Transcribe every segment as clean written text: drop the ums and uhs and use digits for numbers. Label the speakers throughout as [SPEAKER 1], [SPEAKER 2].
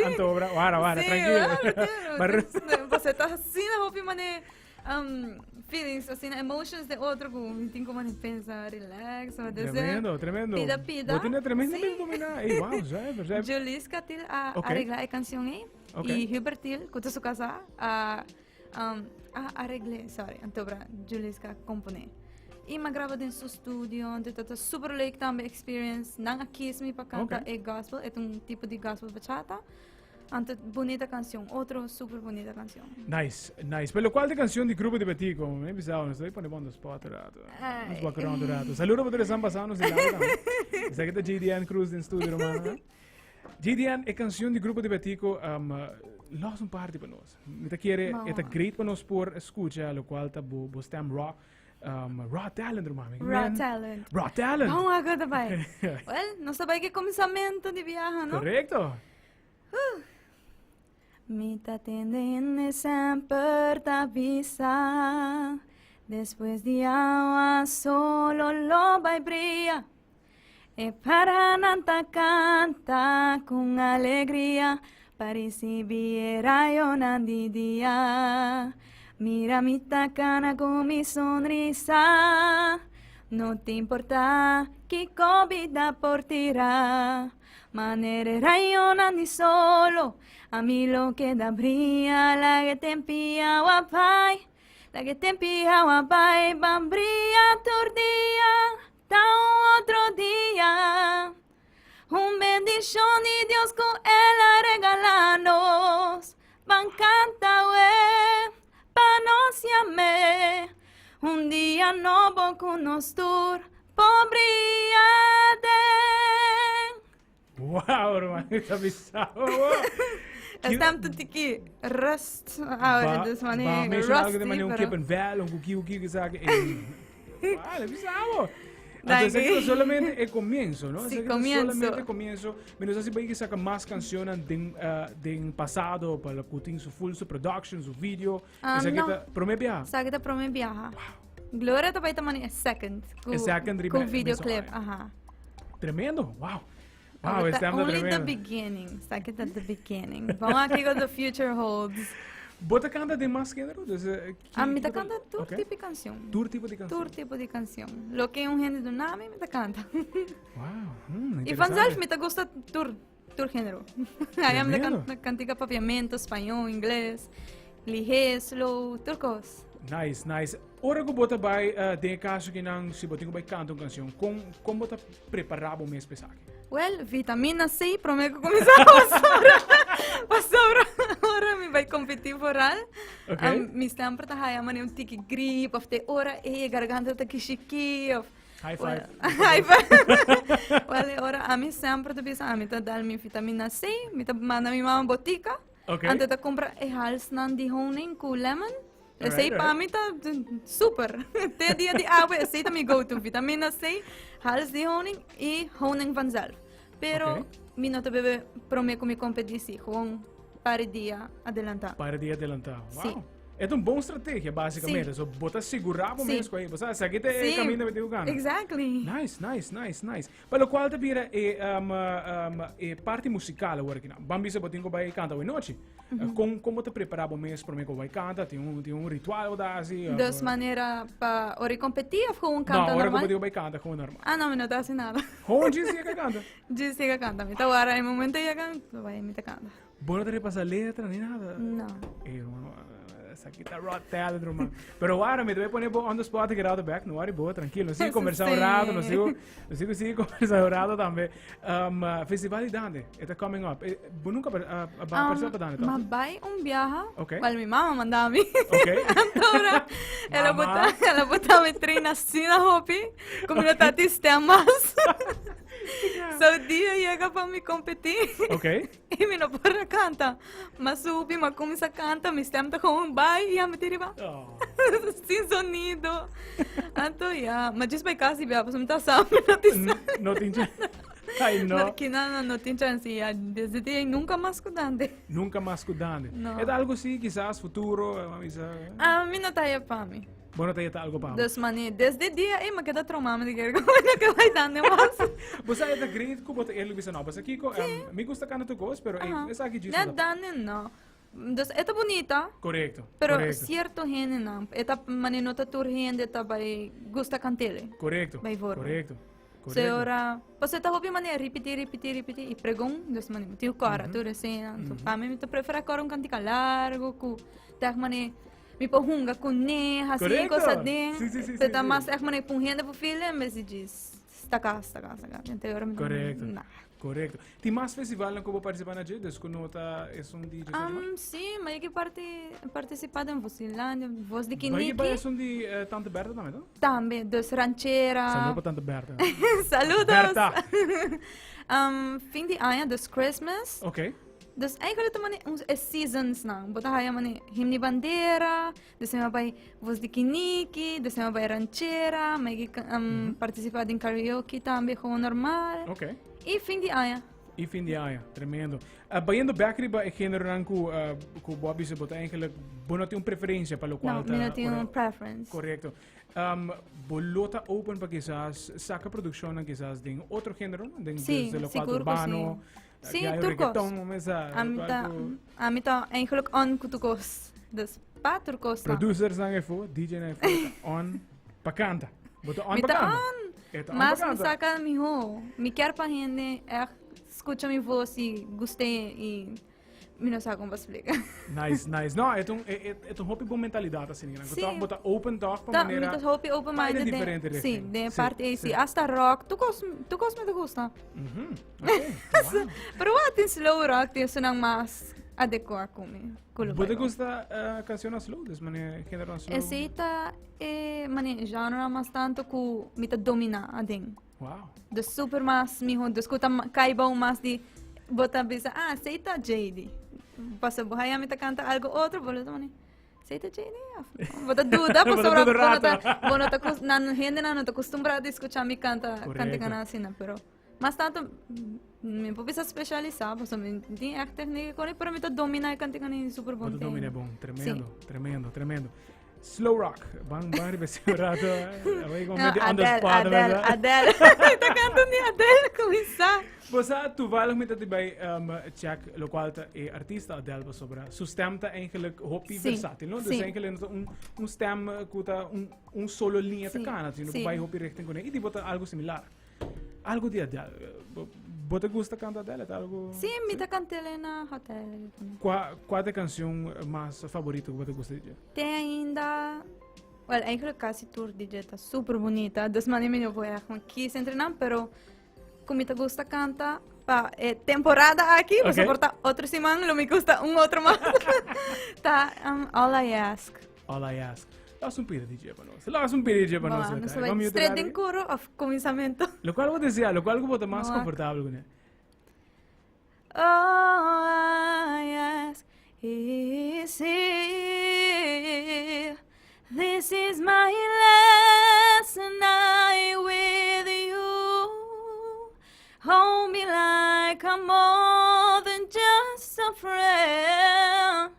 [SPEAKER 1] Antobra, wara,
[SPEAKER 2] Sim,
[SPEAKER 1] tranquilo. Mas
[SPEAKER 2] você tá assim na roupa, mané, feelings, assim, emotions de outro, tem como pensar, relax, ou
[SPEAKER 1] tremendo.
[SPEAKER 2] Pida.
[SPEAKER 1] Botina tremendo
[SPEAKER 2] Sim.
[SPEAKER 1] mesmo dominar. Ei, wow, já.
[SPEAKER 2] Julis Katil
[SPEAKER 1] Ok.
[SPEAKER 2] arreglar a canção aí,
[SPEAKER 1] Ok.
[SPEAKER 2] e Hubert Til, kuta su casa, arregle, sorry, antobra, Julis ka compone. E grava dentro do estúdio, onde tá super leuk também experience, não aqui me para cantar
[SPEAKER 1] Ok.
[SPEAKER 2] gospel, é um tipo de gospel bachata. Ante bonita canção, outro super bonita canção.
[SPEAKER 1] Nice. Pero qual de canción de grupo de Betico? Me pisao, no estoy poniendo on the spot rato. Nos background rato. Saludos para todos pasando sin lado. Esa que está GDN Cruz en studio, romano. GDN é canción de grupo de Betico, los un parte para nós. Mita quiere,
[SPEAKER 2] Mau.
[SPEAKER 1] é great para nós por escucha, lo qual tá bo stem raw. Raw talent, romano.
[SPEAKER 2] Raw talent.
[SPEAKER 1] Raw talent.
[SPEAKER 2] Vamos agora também. Well, não sabia que começamento de viagem, não?
[SPEAKER 1] Correcto.
[SPEAKER 2] Me tá tendendo sempre da vista. Depois de agua solo lo vai brilha. E para nanta canta com alegria. Para recibir eu de dia. Mira mi tacana con mi sonrisa. No te importa que comida por tirar. Manera yo ni solo. A mí lo que da brilla. La que te empía guapai. La que te empía guapai. Van brilla tu día. Da otro día. Un bendición de Dios con él a regalarnos. Van canta Panosciame, un día novo con nos tur, pobriade.
[SPEAKER 1] Wow, romano, está pisao.
[SPEAKER 2] Estamos tudo aqui, rust, ahora, dessa maneira,
[SPEAKER 1] Mesmo algo de maneira
[SPEAKER 2] rusty,
[SPEAKER 1] que pen vel, que sabe. Vale, pisao.
[SPEAKER 2] Dai,
[SPEAKER 1] Entonces,
[SPEAKER 2] que-
[SPEAKER 1] aquilo solamente el comienzo, ¿no?
[SPEAKER 2] Sí,
[SPEAKER 1] Aquilo
[SPEAKER 2] comienzo.
[SPEAKER 1] solamente el comienzo. Menos así para que saca más canciones de pasado, para que tenga su full, su production, su video. Esa que
[SPEAKER 2] no.
[SPEAKER 1] está, promete
[SPEAKER 2] Sabe que para mim viaja. Glória também também é second,
[SPEAKER 1] É second,
[SPEAKER 2] com
[SPEAKER 1] me
[SPEAKER 2] videoclip,
[SPEAKER 1] soa.
[SPEAKER 2] aham.
[SPEAKER 1] Tremendo, wow.
[SPEAKER 2] Ah,
[SPEAKER 1] Wow,
[SPEAKER 2] but
[SPEAKER 1] este
[SPEAKER 2] only the
[SPEAKER 1] tremendo.
[SPEAKER 2] beginning, sabe que the beginning. Vamos aqui com the future holds.
[SPEAKER 1] Bota canta de más género?
[SPEAKER 2] A mim tá canta tour tipo de canção.
[SPEAKER 1] Tour tipo de canción.
[SPEAKER 2] Tour tipo de canção. Lo que é um gênero do nome, me tá canta.
[SPEAKER 1] Wow,
[SPEAKER 2] E vanzelf me tá gosta tour gênero. Aí me
[SPEAKER 1] Tremendo.
[SPEAKER 2] tá cantica papiamento, espanhol, inglês, ligeiro, slow, turcos.
[SPEAKER 1] Nice. Ora que bota vai, tem caso que não, se botinho vai cantar uma canção, como bota preparar o mês pesado?
[SPEAKER 2] Well, vitamina C, prometo começar a passar. Ora me vai competir foral.
[SPEAKER 1] Ok.
[SPEAKER 2] Me sempre tá aí, mano, um tique gripe, of te ora e garganta tá kishiki, of
[SPEAKER 1] High five.
[SPEAKER 2] High five. Well, ora a mim sempre tá pensando, a mim tá dando minha vitamina C, me tá manda minha mama botica.
[SPEAKER 1] Ok.
[SPEAKER 2] Ante tá compra e halsnan de honing com lemon. Eu sei
[SPEAKER 1] Alright,
[SPEAKER 2] para mim tá super. Até dia de água, eu sei também go to vitamina C, hals de honing e honing vanzelf. Pero
[SPEAKER 1] Ok.
[SPEAKER 2] mi não te bebe prometo me competir gewoon para dia adelantar.
[SPEAKER 1] Para dia adelantar. Wow.
[SPEAKER 2] Sim.
[SPEAKER 1] É uma boa estratégia, basicamente.
[SPEAKER 2] Sim.
[SPEAKER 1] Só bota segurar o
[SPEAKER 2] Sim.
[SPEAKER 1] mês com aí. Você sabe que é o caminho de ganhar.
[SPEAKER 2] Exactly.
[SPEAKER 1] Nice. Pelo qual te vira parte musical agora aqui. Bambi se botinho vai cantar hoje noite. Como te preparar o mês para mim que vai cantar? Tem um ritual da assim?
[SPEAKER 2] Das maneira para ori competir ou gewoon
[SPEAKER 1] Não,
[SPEAKER 2] canta
[SPEAKER 1] agora que
[SPEAKER 2] normal?
[SPEAKER 1] botinho vai cantar como normal.
[SPEAKER 2] Ah, não, não tá assim nada.
[SPEAKER 1] Como diz que canta?
[SPEAKER 2] Diz que canta, me tá agora em momento ia canta, vai me tá canta.
[SPEAKER 1] Bom, não te repassa letra nem nada.
[SPEAKER 2] Não.
[SPEAKER 1] Hermano, essa aqui tá raw talent, hermano. Pero agora me deve poner on the spot e get out the back. Não worry, boa, tranquilo. Não sigo conversando
[SPEAKER 2] Sim.
[SPEAKER 1] rato, não sigo conversando rato também. Festival de Dante, está coming up. Nunca apareceu para Dante, tá?
[SPEAKER 2] Mas vai viaja.
[SPEAKER 1] Ok.
[SPEAKER 2] Well, minha mama mandava me.
[SPEAKER 1] Ok.
[SPEAKER 2] Agora,
[SPEAKER 1] Mama.
[SPEAKER 2] ela botava me treino assim na roupa, como eu tá temas. So dia chega para me competir.
[SPEAKER 1] Ok.
[SPEAKER 2] E me não pode cantar. Mas subi, mas começa a cantar, me stemta com um bai e a me tira
[SPEAKER 1] Oh.
[SPEAKER 2] sem sonido. Então, mas diz para casa, me tá sabe, não te sabe.
[SPEAKER 1] Não tem Ai, no.
[SPEAKER 2] Que não tem chance. Desde dia nunca mais cuidando.
[SPEAKER 1] Nunca mais cuidando.
[SPEAKER 2] No.
[SPEAKER 1] É algo assim, quizás, futuro,
[SPEAKER 2] A mim não tá aí para mim.
[SPEAKER 1] Bueno, tá algo para.
[SPEAKER 2] Desde dia, me queda traumado de que não vai dar mais.
[SPEAKER 1] Você é da grande que você ele bisa não, mas aqui me gusta cantar tu gosto, pero essa aqui diz.
[SPEAKER 2] Não dá não. Entonces, esta bonita.
[SPEAKER 1] Correcto.
[SPEAKER 2] Pero
[SPEAKER 1] correcto.
[SPEAKER 2] cierto gente não. Esta maneno tá tur gente tá vai gusta cantele.
[SPEAKER 1] Correcto.
[SPEAKER 2] Vai vor.
[SPEAKER 1] Correcto.
[SPEAKER 2] Se ora, você tá hopi mané repetir e pregão, dos mané, tio cara, tu recena. Para mim, eu prefiro cora cantica largo, cu, tá mané me pohunga com né, assim, coisa den. Você tá mais é mané punhenda pro filho, mas diz, está cá. Então, ora me
[SPEAKER 1] correcto. Correcto. Tem mais festival que eu vou participar na gente, que não tá é um dia.
[SPEAKER 2] Sim, mas que participar em Vocilândia, Voz de
[SPEAKER 1] Kiniki. Mas que é um de Tante Berta também, não?
[SPEAKER 2] Também, dos ranchera.
[SPEAKER 1] Saludos para Tante Berta.
[SPEAKER 2] Saludos.
[SPEAKER 1] Berta.
[SPEAKER 2] Fim de ano, dos Christmas.
[SPEAKER 1] Ok.
[SPEAKER 2] Dus eigenlijk também uns seasons na. Bota haya mane himni bandera, desema vai voz de kiniki, desema vai ranchera, mas participar em karaoke também como normal.
[SPEAKER 1] Ok.
[SPEAKER 2] E fim de ano.
[SPEAKER 1] E fim de ano, tremendo. Baiando backriba é género que o Bobby se bota eigenlijk, não tem uma preferência para o qual
[SPEAKER 2] não tem uma preference.
[SPEAKER 1] Correto. Bolota open para quizás saca produção quizás de outro género, desde o qual urbano.
[SPEAKER 2] Sim, turcos. A mim tá eigenlijk on turcos. Dus pa turcos.
[SPEAKER 1] Producers na efo, DJ na efo, on pa canta. Bota on pa canta.
[SPEAKER 2] Mas me saca mi ho. Me quer pa gente, escuta mi voz e gostei e me não sabe como explicar.
[SPEAKER 1] Nice. Não, é um hobby boa mentalidade assim, né? Então bota open talk para maneira.
[SPEAKER 2] Tá, hobby open minded.
[SPEAKER 1] Diferente.
[SPEAKER 2] Sim, de parte esse hasta rock. Tu gosta me gusta.
[SPEAKER 1] Okay.
[SPEAKER 2] Pero atin slow rock tem sunang mas adequado comigo.
[SPEAKER 1] Você gosta canção slow, des maneira género slow?
[SPEAKER 2] Essa maneira genre mas tanto que me tá domina ading.
[SPEAKER 1] Wow.
[SPEAKER 2] De super mas mi ho escuta kaiba mas de bota bisa aceita JD. Passa buhaya me tá canta algo outro, bolo também. Aceita JD. Bota dúvida, passa bueno tá nan gente não tá acostumbrado a escutar me canta assim, pero mas tanto me pode ser especializar, porque me tem a técnica com ele, pero me tá domina canta com super bom.
[SPEAKER 1] Domina bom, tremendo. Slow rock, bang rato. Away com medio on the spot.
[SPEAKER 2] Adele. Tá cantando Adele com isso.
[SPEAKER 1] Você toevallig dat bij check lokaal artiesta Adele sobre su stem tá eigenlijk hopi versátil, não? Dus eigenlijk stem kuta solo linha te cana, assim, não vai hopi richting com ele. E de bota algo similar. Algo de Adele. Você gosta cantar Adele? Algo?
[SPEAKER 2] Sim, me tá cantando na hotel.
[SPEAKER 1] Qual é a canção mais favorita que você gosta de?
[SPEAKER 2] Tem ainda. Well, eigenlijk quase tour DJ tá super bonita. Das maneiras eu vou aqui se entrenar, pero como te gusta canta, temporada aqui, você porta outro semana, não me custa outro mais. Tá, All I Ask.
[SPEAKER 1] All I Ask. Laat um pira DJ para nós. Laat um pira DJ para nós.
[SPEAKER 2] Vamos vai straight em coro of começamento.
[SPEAKER 1] Lo qual vou dizer, lo qual vou estar mais confortável com ele.
[SPEAKER 2] All I ask is here. This is my last night with you. Hold me like I'm more than just a friend.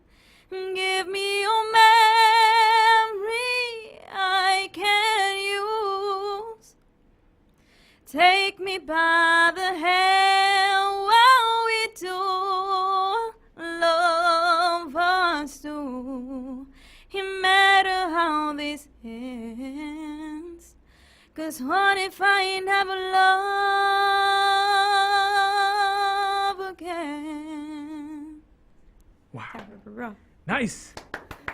[SPEAKER 2] Give me your memory I can use. Take me by the hand while we do love us do. It matter how this ends. 'Cause what if I never love again?
[SPEAKER 1] Wow. Nice.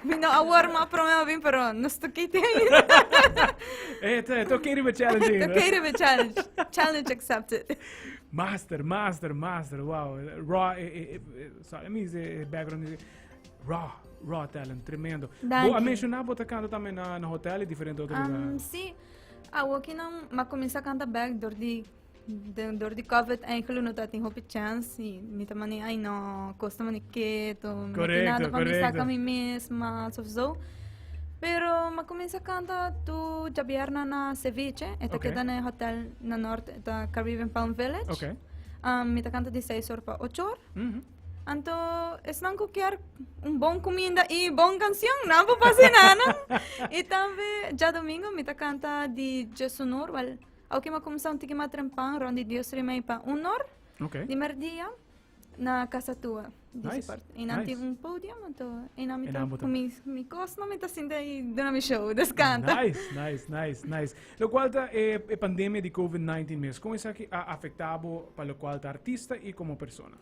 [SPEAKER 2] Vino a warm up para mim, pero não estou aqui ainda.
[SPEAKER 1] Toquei de challenge.
[SPEAKER 2] Challenge accepted.
[SPEAKER 1] Master. Wow. Raw. Sorry, me background. Raw talent, tremendo. Vou mencionar bota canta também na hotel e diferente outro lugar.
[SPEAKER 2] Sim. Aqui não, mas começa a cantar back door de COVID eigenlijk não tem hope chance e me também ai não custa me quieto, me nada para me sacar me mesma, so. Pero macomienza a cantar tu Javierna na ceviche. Esta
[SPEAKER 1] Okay.
[SPEAKER 2] queda no hotel na norte da Caribbean Palm Village.
[SPEAKER 1] Ok.
[SPEAKER 2] Mita canta de 6 horas para 8 horas.
[SPEAKER 1] Mhm.
[SPEAKER 2] Anto, es não qualquer bom comida e bom canção, não vou fazer nada. E também, já domingo, me canta de Jesunor, well, ao que me começou a uma trempan, onde Deus remei para honor,
[SPEAKER 1] Ok.
[SPEAKER 2] de merdia, na casa tua.
[SPEAKER 1] Nice,
[SPEAKER 2] E não
[SPEAKER 1] nice.
[SPEAKER 2] tem podium, então, e não me
[SPEAKER 1] E
[SPEAKER 2] tá
[SPEAKER 1] não botou.
[SPEAKER 2] com me costa, não me tá sentindo aí, dando me show, descanta.
[SPEAKER 1] Nice. Lo qual ta pandemia di COVID-19 mesmo. Como isso aqui ha afetado para lo qual ta artista e como persona?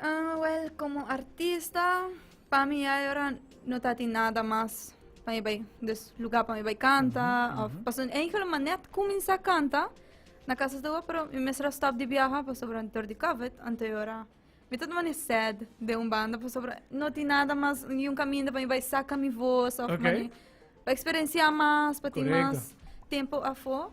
[SPEAKER 2] Well, como artista, para mim agora não tá nada mais para mim vai des lugar para mim vai canta, passo enkel manet começa a cantar na casa tua, pero me será stop de viajar para sobre anterior de COVID, anterior. Me todo mani sad de banda para sobre não tem nada mais e caminho para mim vai sacar minha voz, of
[SPEAKER 1] Okay.
[SPEAKER 2] para experienciar mais, para ter
[SPEAKER 1] Correcto.
[SPEAKER 2] mais tempo a fora.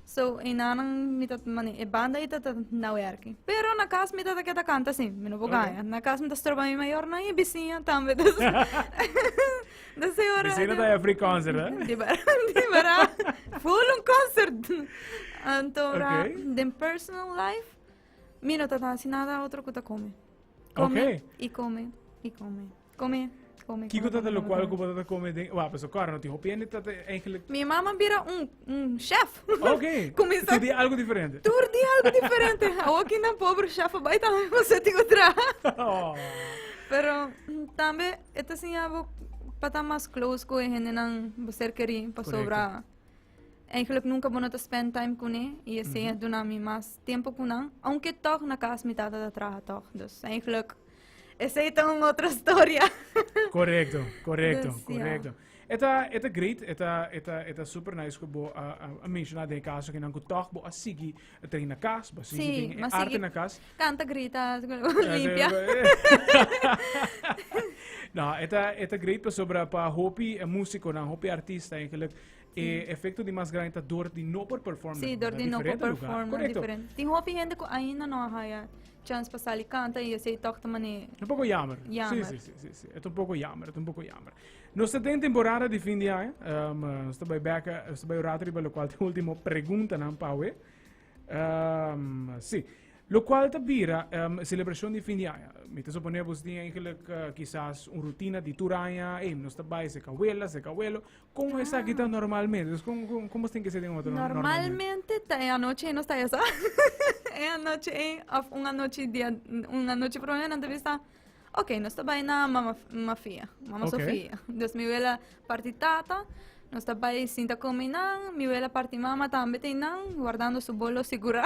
[SPEAKER 2] So, inanang mitat mani, banda ita na werking. Pero na casa mita kita canta sim, mino bogaya. Na casa mita trabalho maior na vizinha também. Da senhora.
[SPEAKER 1] Vicina da free concert, eh?
[SPEAKER 2] Di bara. Full concert. Antora,
[SPEAKER 1] Okay.
[SPEAKER 2] den personal life, mino tata nada outro que ta come.
[SPEAKER 1] Okay.
[SPEAKER 2] Come.
[SPEAKER 1] Kiko ta lo qual ko ta come de, wa, pero cara no te hopiene ta eigenlijk.
[SPEAKER 2] Minha mama vira chef.
[SPEAKER 1] Ok.
[SPEAKER 2] Começa
[SPEAKER 1] Te di algo diferente.
[SPEAKER 2] Tudo de algo diferente. Aqui na pobre chef vai também você tem que trabalhar.
[SPEAKER 1] Oh.
[SPEAKER 2] Pero também ito siya para estar mais close com ele não você querer para
[SPEAKER 1] Correcto.
[SPEAKER 2] sobrar. Eigenlijk nunca vou not spend time com ele e assim é donami mais tempo com ele. Aunque toch na casa me tata da traha toch. Dus eigenlijk essa é então outra história.
[SPEAKER 1] Correcto.
[SPEAKER 2] Dus,
[SPEAKER 1] Eta great, eta super nice ko bo a mencionar de caso que não toch bo a sigi tem na casa, bo
[SPEAKER 2] Sim,
[SPEAKER 1] sigi
[SPEAKER 2] mas
[SPEAKER 1] arte
[SPEAKER 2] sigi-
[SPEAKER 1] na casa.
[SPEAKER 2] Canta, grita, limpia.
[SPEAKER 1] No, eta great pa sobra pa hopi músico na hopi artista eigenlijk e efecto de mais grande door die no por perform.
[SPEAKER 2] Sim, door die no perform
[SPEAKER 1] Correcto.
[SPEAKER 2] diferente. Tem hopi gente ko ainda não haya chance para sair canta e esse toch também.
[SPEAKER 1] Un poco jammer.
[SPEAKER 2] Jammer.
[SPEAKER 1] Sì. È un poco jammer, Non sta in temporada di fin di anno. Sto bei oratori per lo quale ultimo pregunta non paue. Sì. Lo qual tabira celebrazione di fin di anno. Mi te supponevo di eigenlijk quizás una rutina di turaya, non sta bei se cahuelo. Come sta kita normalmente? Come sta in che se tengo
[SPEAKER 2] Normalmente a noche não está essa. É a noche uma noche para mim não vista. Ok, nós está bem na mama Sofia. Dus mi vela partitata. Nós está bem sinta cominan, mi vela parti mama também tem não, guardando su bolo segura.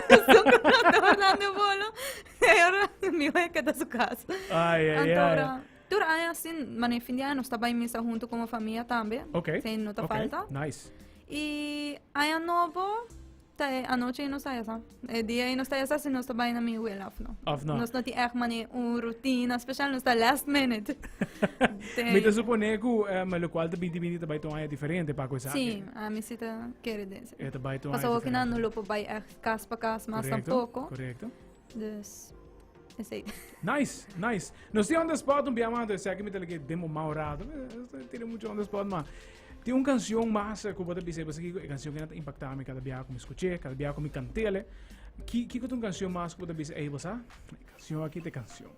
[SPEAKER 2] Guardando o bolo. E ora mi vela que tá su casa.
[SPEAKER 1] Ai.
[SPEAKER 2] Antora, turaya assim, mas fim de ano está bem missa junto com a família também.
[SPEAKER 1] Ok.
[SPEAKER 2] Sem nota
[SPEAKER 1] Ok,
[SPEAKER 2] falta.
[SPEAKER 1] nice.
[SPEAKER 2] E ano novo, a noite não sai essa. O dia não sai essa se não está bem na minha abuela, não. Nós não temos uma rotina especial, não está last minute.
[SPEAKER 1] Mi te suppone che lo qual te bindi tabay to ay differente pa questa.
[SPEAKER 2] Sim, a minha cita quer dizer.
[SPEAKER 1] E tabay to ay.
[SPEAKER 2] Passou aqui não lupo vai casa para casa, mas tampouco.
[SPEAKER 1] Correcto.
[SPEAKER 2] Dus, esse aí.
[SPEAKER 1] Nice. Nós temos on the spot um piamado, se aqui me telegue demo maurado. Tem muito on the spot, mas tem uma canção massa que eu vou dizer, você que canção que não impacta me cada dia como escutei, cada dia como cantele. Que é uma canção massa que eu vou dizer, ei, você? Canção aqui tem canção.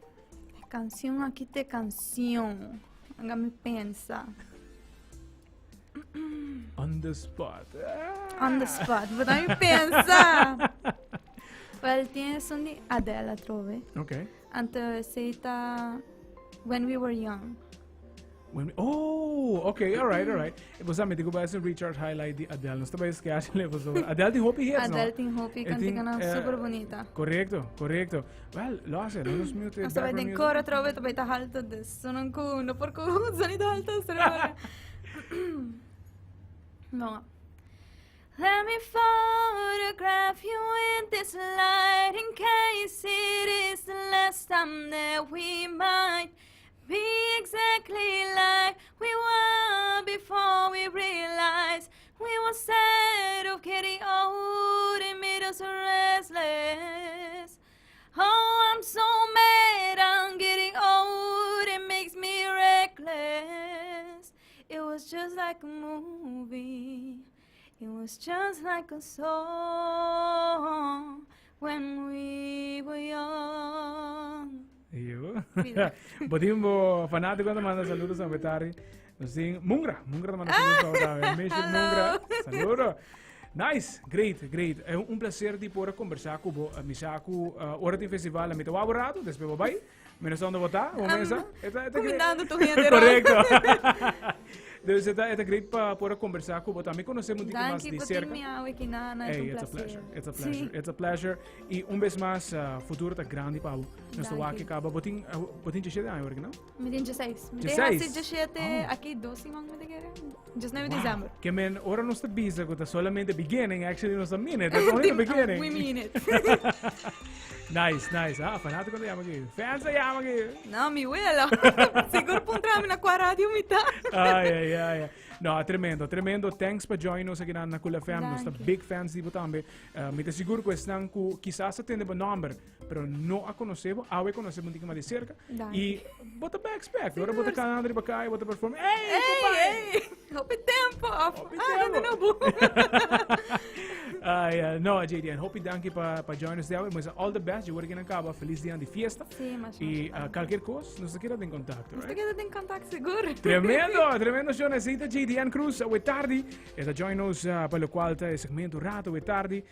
[SPEAKER 2] Canção aqui tem canção. Agora me pensa.
[SPEAKER 1] On the spot.
[SPEAKER 2] On the spot, vou dar me pensar. Well, tem essa de Adele, trove.
[SPEAKER 1] Ok.
[SPEAKER 2] Anto aceita When We Were Young.
[SPEAKER 1] Ok, alright. E você me digo basta Richard highlight di Adele. Nós também esquece le você. Adele tem hopi hits,
[SPEAKER 2] Adele tem hopi, canta na super bonita.
[SPEAKER 1] Correcto. Well, lo hace, no nos mute.
[SPEAKER 2] Nós também tem cora trove, também tá alta de sonon ku, no por ku, sonido alto, será. No. Let me photograph you in this light in case it is the last time that we might be exactly like we were before we realized we were sad of getting old and made us restless. Oh, I'm so mad I'm getting old, it makes me reckless. It was just like a movie. It was just like a song when we were young.
[SPEAKER 1] Io. Botimbo fanatico te manda saludos a Betari. Assim, Mungra te manda saludos a Mission Mungra. Saludos. Nice, great. É prazer de poder conversar com o Misaku. Hora de festival, a mim estou aborrado, depois vai. Menos onde votar, ou mesa.
[SPEAKER 2] Combinando tu gente.
[SPEAKER 1] Correcto. Deve ser great para poder conversar com o também conhecemos um pouco mais de cerca. Hey, it's a pleasure. E vez mais, futuro está grande para o nosso aqui acaba. Botin 17 anos, não?
[SPEAKER 2] Me 16. Me 17 aqui 12 anos me quer. 19 de dezembro.
[SPEAKER 1] Que men, ora não está bisa, que está solamente beginning, actually não está minute, it's only the beginning.
[SPEAKER 2] We mean it.
[SPEAKER 1] Nice. Fanático de llama aqui. Fans de llama aqui.
[SPEAKER 2] Não, mi abuelo. Seguro para entrar na quarta mitad.
[SPEAKER 1] Ai. No, tremendo. Thanks for joining us aqui na Cool FM. Nós estamos big fans de também. Me te seguro que estão com, quizás atende o nome, pero não a conhecemos. Agora conhecemos um pouco mais de cerca. E bota backpack. Agora bota canal de bacai, bota perform. Ei!
[SPEAKER 2] Hope tempo. Não é bom.
[SPEAKER 1] No, JDN, hope danke para join us there. Mas all the best. Eu vou aqui na caba. Feliz dia de fiesta.
[SPEAKER 2] Sim, mas
[SPEAKER 1] e qualquer coisa, nos queda em contato.
[SPEAKER 2] Nos queda em contato seguro.
[SPEAKER 1] Tremendo show necessita JDN Cruz. Hoje tarde. E da join us para o qual é segmento rato hoje tarde.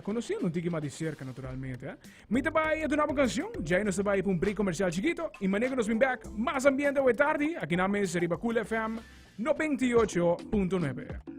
[SPEAKER 1] Conhecendo um pouco mais de cerca, naturalmente. Mita vai a uma nova canção. Já nos vai para um break comercial chiquito. E maneira nos vem back. Mais ambiente hoje tarde. Aqui na mesa, Riba Cool FM 98.9.